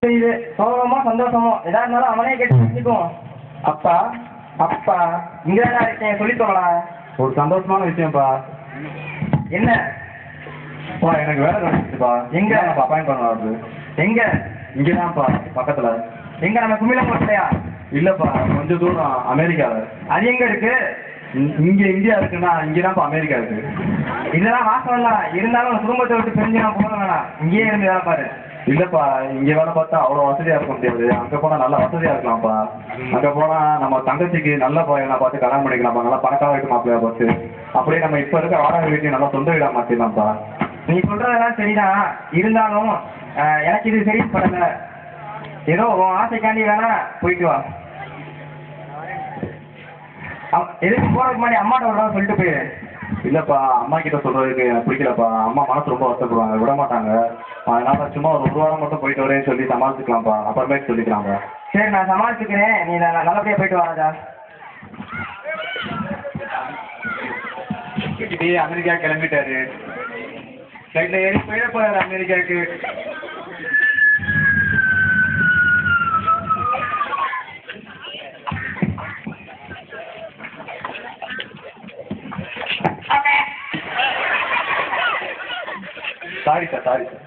இது சோகமோ சந்தோஷமோ எதா இருந்தாலும் அவனே கேட்டு தெரிஞ்சுக்குவோம். அப்பா அப்பா இங்கதானா இருக்கேன், சொல்லி சொல்லலாம். ஒரு சந்தோஷமான விஷயம்ப்பா. என்ன? எனக்கு வேலை கிடைச்சிச்சுப்பா. எங்க அப்பாயின் பண்ண வருது? எங்க? இங்கேதான்ப்பா, பக்கத்துல. எங்க நம்ம குமிழம் போட்டலையா? இல்லப்பா, கொஞ்சம் தூரம் அமெரிக்காவில். அது எங்க இருக்கு? இங்க இந்தியா இருக்குன்னா இங்கதான்ப்பா அமெரிக்கா இருக்கு. இதெல்லாம் வாசம் தான் இருந்தாலும் குடும்பத்தை விட்டு பிரிஞ்சு நான் போக வேணாம், இங்கேயே இருந்து வேலை பாரு. இல்லப்பா, இங்க வேலை பார்த்தா அவ்வளோ வசதியா இருக்க முடியாது. அங்க போனா நல்லா வசதியா இருக்கலாம்ப்பா. அங்க போனா நம்ம தங்கச்சிக்கு நல்ல பையனா பார்த்து கல்யாணம் பண்ணிக்கலாம்ப்பா. நல்லா பணக்கார வீட்டு மாப்பிள்ளையா பார்த்து அப்படியே நம்ம இப்ப இருக்க வாடகை வீட்டையும் நல்லா சொந்த வீடா மாத்திடலாம்ப்பா. நீ சொல்றதெல்லாம் சரிதான், இருந்தாலும் எனக்கு இது சரி படல. ஏதோ உன் ஆசைக்காண்டி வேணா போயிட்டு வா. எதுக்கு போறதுக்கு முன்னாடி அம்மாட்ட ஒரு சொல்லிட்டு போயிரு. இல்லப்பா, அம்மா கிட்ட சொல்றதுக்கு எனக்கு பிடிக்கலப்பா. அம்மா மனசு ரொம்ப வருத்தப்படுவாங்க, விட மாட்டாங்க. அதனால சும்மா ஒரு வாரம் மட்டும் போயிட்டு வரேன்னு சொல்லி சமாளிச்சுக்கலாம்ப்பா, அப்புறமேட்டு சொல்லிக்கலாம்ப்பா. சரி, நான் சமாளிச்சுக்கிறேன், நீ நல்லபடியா போயிட்டு வாடா. அமெரிக்கா கிளம்பிட்டாரு, ஃப்ளைட்ல ஏறி போயிட போறாரு அமெரிக்காவுக்கு. Sorry sir, sorry sir.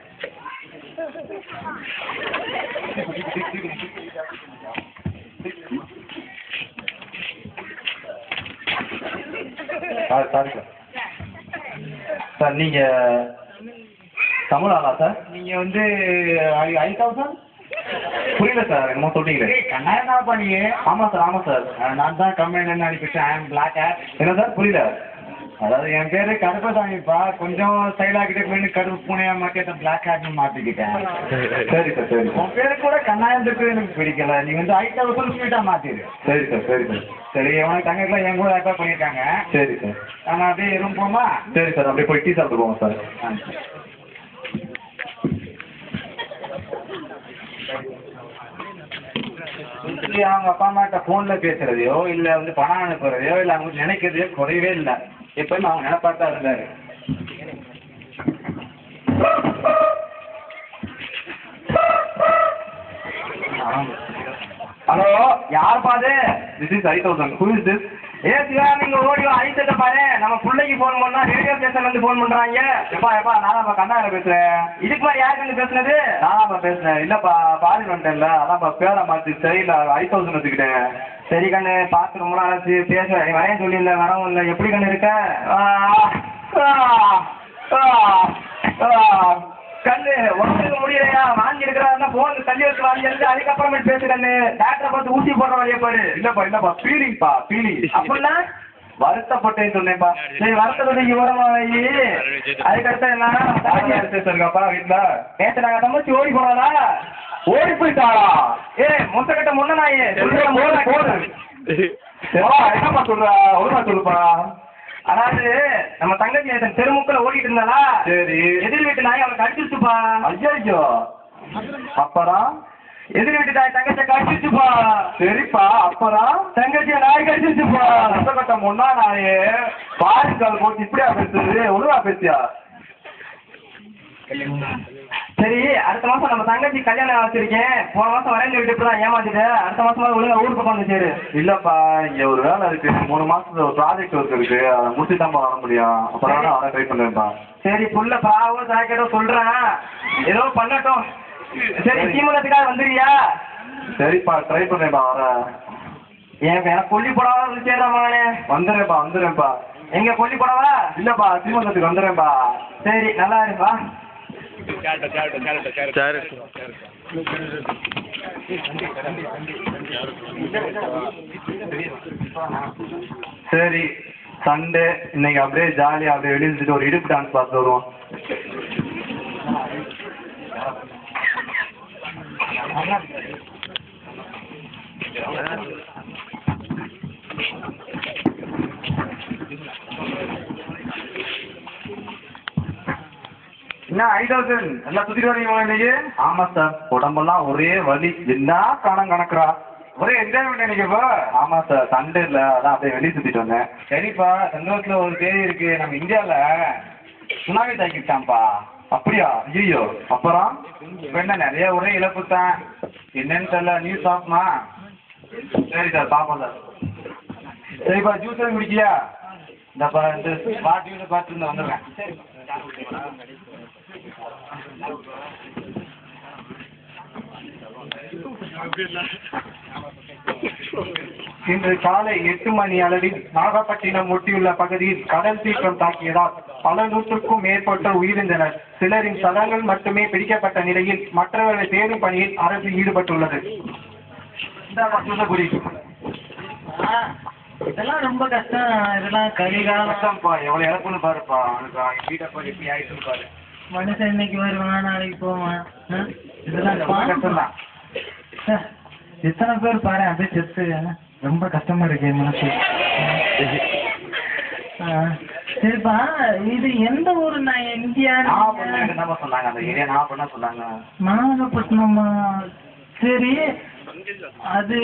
Sorry sir. Sir நீங்க தமிழ் ஆளா சார்? நீங்க வந்து 5000 புரியல சார், என்னமோ சொல்றீங்களே. கண்ணாயப்பா நீங்க? ஆமாம் சார், ஆமாம் சார். நான் தான் கம்பெனிலேருந்து அனுப்பிச்சேன். I am black hair. என்ன சார் புரியல? அதாவது என் பேரு கருப்பசாமிப்பா, கொஞ்சம் ஸ்டைலாகிட்ட போயிட்டு கருப்பு பூனையா மாற்றி அந்த பிளாக் ஹேர்னு மாற்றிக்கிட்டேன். சரி சார், சரி. உன் பேரு கூட கண்ணாயத்துக்கு எனக்கு பிடிக்கல, நீ வந்து 5000 ஸ்வீட்டாக மாற்றிடு. சரி சார், சரி சார். சரி, உனக்கு தங்கத்தில் என் கூட ரெக்கார்ட் பண்ணியிருக்காங்க. சரி சார். நம்ம அப்படியே ரூம் போமா? சரி சார், அப்படியே போய் டீ சாப்பிட்டு போங்க சார். அவங்க அப்பா அம்மாட்ட ஃபோனில் பேசுகிறதையோ இல்லை வந்து பணம் அனுப்புறதையோ இல்லை அவங்க நினைக்கிறதையோ குறையவே இல்லை. எப்போயுமே அவங்க நினைப்பாட்டு தான் இருந்தார். ஹலோ, யார் பாது? This is 5000. Who is this? Asia, நீங்க ஓடி ஐசத்தை பாரு. நம்ம பிள்ளைக்கு ஃபோன் பண்ணா ரேடியோ ஸ்டேஷன்ல இருந்து ஃபோன் பண்றாங்க. எப்பா நானாப்பா கண்ணாயில பேசுறேன். இதுக்கு மாதிரி யாருக்கு வந்து பேசுனது? நானாப்பா பேசுறேன். இல்லப்பா, பாதி வந்துட்டேன்ல, அதான்ப்பா பேரை மாற்றி சரியில்லை 5000 வச்சுக்கிட்டேன். சரி கண்ணு, பார்த்து ரொம்ப நாளாச்சு, பேச வரேன் சொல்லியிருந்த வரவும் இல்லை. எப்படி கண்ணு இருக்க? கண்ணு உடம்புக்கு முடியலையா? வாங்கி இருக்கிறா போன் தள்ளி வச்சு வாங்கி இருந்து அதுக்கப்புறமேட்டு பேசு கண்ணு. டாக்டரை பார்த்து ஊசி போடுற வழியே பாரு. இல்லப்பா ஃபீலிங்ப்பா, ஃபீலிங். அப்படின்னா வருத்தப்பட்டேன்னு சொன்னேன்ப்பா. சரி, வருத்தப்பட்டு உரமாயி அதுக்கடுத்த என்ன இருக்காப்பா வீட்டுல? நேற்று நாங்க தம்பி ஓடி போனாலா? ஓடி போயிட்டாளா? மொத்தக்கட்ட முன்ன நாயே என்னப்பா சொல்ற? ஒழுங்கா சொல்லுப்பா. அதாவது நம்ம தங்கச்சி தெருமுக்கில் ஓடிட்டு இருந்தாளா? சரி. எதிர் வீட்டு நாய் அவளை கடிச்சிருச்சுப்பா. ஐயோ, அப்புறம்? எதிர் வீட்டு நாய் தங்கச்சியை கடிச்சிருச்சுப்பா. சரிப்பா, அப்புறம்? தங்கச்சியை நாய் கடிச்சிருச்சுப்பா. கஷ்டப்பட்ட முன்னா நாயே பாதிக்கால் போட்டு இப்படியா பேசுறது? ஒழுங்கா பேசியா? சரி, அடுத்த மாசம் நம்ம தங்கச்சி கல்யாணம் வச்சிருக்கேன். போன மாசம் வரேன்னு சொல்லிட்டு இப்பதான் ஏமாத்திட்டு அடுத்த மாசமா ஒழுங்கா ஊர் பக்கம் வந்து சேரு. இல்லப்பா, இங்க ஒரு வேலை இருக்கு. 3 மாசத்துல ஒரு ப்ராஜெக்ட் ஒர்க் இருக்கு, அதை முடிச்சுதான்ப்பா வர முடியும். அப்புறம் அவனை ட்ரை பண்ணுறேன்ப்பா. சரி, புள்ள பாவம் சாக்கேட்டோ சொல்றேன், ஏதோ பண்ணட்டும். சரி, சீமனத்துக்காக வந்துடுறியா? சரிப்பா, ட்ரை பண்ணுறேன்ப்பா, வரேன். எனக்கு கொல்லி போடாவா வந்து சேர்றாமானே? வந்துடுறேன்ப்பா. எங்க கொல்லி போடாவா? இல்லப்பா, சீமந்தத்துக்கு வந்துடுறேன்ப்பா. சரி, நல்லா இருப்பா. சரி, சண்டே இன்னைக்கு அப்படியே ஜாலியாக அப்படியே வெளியே சுற்றிட்டு ஒரு இடுப்பு டான்ஸ் பார்த்து வருவோம். என்ன 5000 நல்லா சுத்திட்டு வரீங்களா இன்னைக்கு? ஆமாம் சார், உடம்பெல்லாம் ஒரே வலி. என்ன பணம் கணக்குறா? ஒரே என்ஜாய்மெண்ட் நினைக்கப்பா? ஆமாம் சார், சண்டே இல்லை, அதான் அப்படியே வெளியே சுற்றிட்டு வந்தேன். சரிப்பா, சந்தோஷத்தில் ஒரு தேதி இருக்கு. நம்ம இந்தியாவில் சுனாமி தாக்கிட்டான்ப்பா. அப்படியா? ஐயோ, அப்புறம் இப்போ என்ன நிறைய ஒரே இழப்பு தான். என்னன்னு தெரியல. நியூஸ் ஆஃப்மா? சரி சார், பார்ப்போம் சார். சரிப்பா, ஜூஸ் எதுவும் குடிக்கலையா? இந்தப்பா இந்த ஸ்மார்ட் ஜூஸை பார்த்து இந்த வந்துடுறேன். இன்று காலை 8 மணி அளவில் நாகப்பட்டினம் ஒட்டியுள்ள பகுதியில் கடல் சீற்றம் தாக்கியதால் பல நூற்றுக்கும் மேற்பட்டோர் உயிரிழந்தனர். சிலரின் சடலங்கள் மட்டுமே பிடிக்கப்பட்ட நிலையில் மற்றவர்களை தேடும் பணியில் அரசு ஈடுபட்டுள்ளது. இதெல்லாம் ரொம்ப கஷ்டம். இதெல்லாம் கலிகாலம். கஷ்டம்ப்பா, எவ்வளோ இழப்புன்னு பாருப்பா. அவனுக்கு வீட்டப்பா எப்படி ஆயிடுச்சுன்னு பாரு. மனுஷன் இன்னைக்கு வருவான், நாளைக்கு போவான். இதெல்லாம் ரொம்ப கஷ்டம் தான். எத்தனை பேர் பாரு அப்படியே செத்து. ரொம்ப கஷ்டமா இருக்கு மனசு. சரிப்பா, இது எந்த ஊரு? நான் இந்தியா என்னப்பா சொன்னாங்க, அந்த ஏரியா நான் பண்ண சொன்னாங்க. நாகப்பட்டினமா? சரி, அது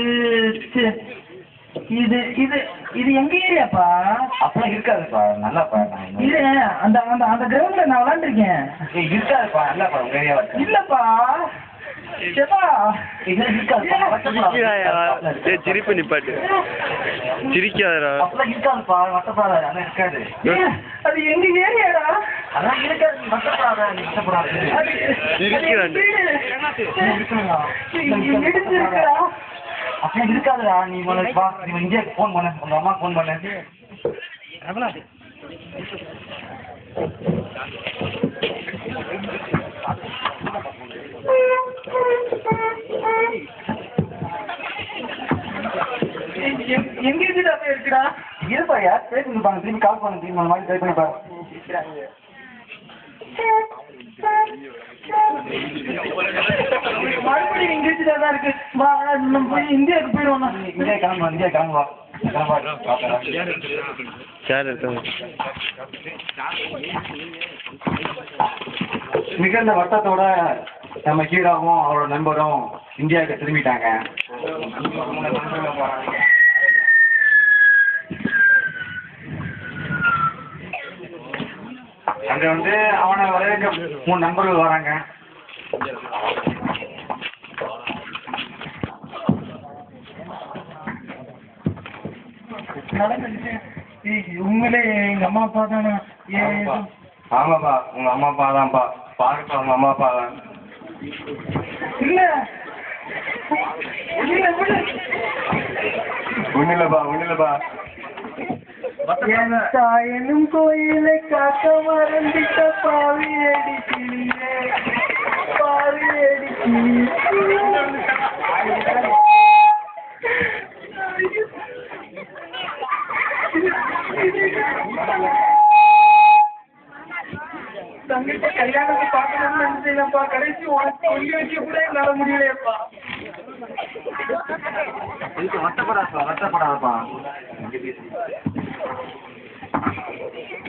இது இது இது எங்க ஏரியாப்பா? அப்பெல்லாம் இருக்காதுப்பா, நல்லாப்பா. இது அந்த அந்த அந்த கிரவுண்ட்ல நான் விளாண்டுருக்கேன். இருக்காதுப்பா, நல்லாப்பா உங்க ஏரியாவா இருக்கு. இல்லப்பா, சிரிப்பு நிப்பாட்டு. சிரிக்காதடா. அப்பெல்லாம் இருக்காதுப்பா, வட்டப்படாத. அதெல்லாம் இருக்காது. அது எங்க ஏரியாடா. அதெல்லாம் இருக்காது, வட்டப்படாத, இஷ்டப்படாது. சிரிக்கிறாண்டு. அப்படிலாம் இருக்காதுடா. நீ வா, நீ இந்தியாவுக்கு ஃபோன் பண்ணு, உங்க அம்மாவுக்கு ஃபோன் பண்ணு. எங்க இருக்குடா இருக்குடா? இருப்பா, யார் பேசிருப்பாங்க. திரும்பி கால் பண்ணு, திரும்பி அந்த மாதிரி ட்ரை பண்ணி பாரு. மறுபடியும் இங்க இருக்குதான் இருக்கு. வா, நம்ம போய் இந்தியாவுக்கு போயிடுவோம். India கிளம்புவா, India கிளம்புவா. சேர் எடுத்தாங்க. மிகுந்த வட்டத்தோட நம்ம ஹீரோவும் அவரோட நண்பரும் இந்தியாவுக்கு திரும்பிட்டாங்க. அங்க வந்து அவனை வரவேற்க 3 நண்பர்கள் வராங்க. உங்களே எங்க அம்மா அப்பா தானே? ஆமாப்பா, உங்க அம்மா அப்பா தான்ப்பா. பாருப்பா, உங்க அம்மா அப்பா தான். இல்ல இல்ல ஒன்றும் இல்லைப்பா. என் தாயனும் கோயிலை காக்க மறந்துட்ட பாவி அடிக்கிளியே, பாவி தங்கிட்ட கல்யாணத்தை பார்க்கணும்னு நினைச்சேன்ப்பா. கடைசி உனக்கு சொல்லி வைக்க கூட என்னால முடியலையப்பா. வட்டப்படாதப்பா.